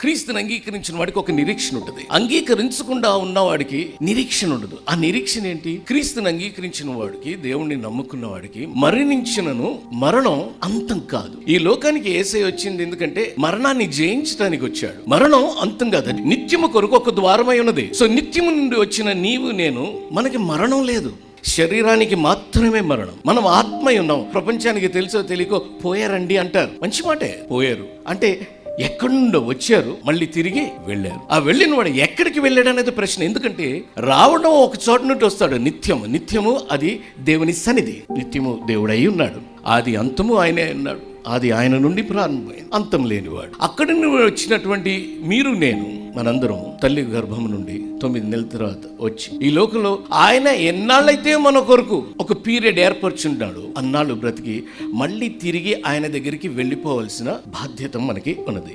క్రీస్తుని అంగీకరించిన వాడికి ఒక నిరీక్షణ ఉంటుంది, అంగీకరించకుండా ఉన్నవాడికి నిరీక్షణ ఉండదు. ఆ నిరీక్షణ ఏంటి? క్రీస్తుని అంగీకరించిన వాడికి, దేవుణ్ణి నమ్ముకున్న వాడికి మరణించినను మరణం అంతం కాదు. ఈ లోకానికి యేసయ్య వచ్చింది ఎందుకంటే మరణాన్ని జయించడానికి వచ్చాడు. మరణం అంతం కాదు, నిత్యము కొరకు ఒక ద్వారమై ఉన్నది. సో నిత్యము నుండి వచ్చిన నీవు నేను, మనకి మరణం లేదు. శరీరానికి మాత్రమే మరణం. మనం ఆత్మై ఉన్నాం. ప్రపంచానికి తెలుసో తెలియకో పోయారండి అంటారు. మంచి మాటే, పోయారు అంటే ఎక్కడి నుండో వచ్చారు, మళ్ళీ తిరిగి వెళ్ళారు. ఆ వెళ్ళిన వాడు ఎక్కడికి వెళ్ళాడు అనేది ప్రశ్న. ఎందుకంటే రావడం ఒక చోట నుండి వస్తాడు. నిత్యము అది దేవుని సన్నిధి. నిత్యము దేవుడై ఉన్నాడు. ఆది అంతము ఆయనే ఉన్నాడు. అది ఆయన నుండి ప్రారంభమైంది, అంతం లేనివాడు. అక్కడి నుండి వచ్చినటువంటి మీరు నేను, మనందరం తల్లి గర్భం నుండి 9 నెలల తర్వాత వచ్చి ఈ లోకంలో ఆయన ఎన్నాళ్ళైతే మన కొరకు ఒక పీరియడ్ ఏర్పరచుంటాడు, అన్నాళ్ళు బ్రతికి మళ్ళీ తిరిగి ఆయన దగ్గరికి వెళ్ళిపోవలసిన బాధ్యత మనకి ఉన్నది.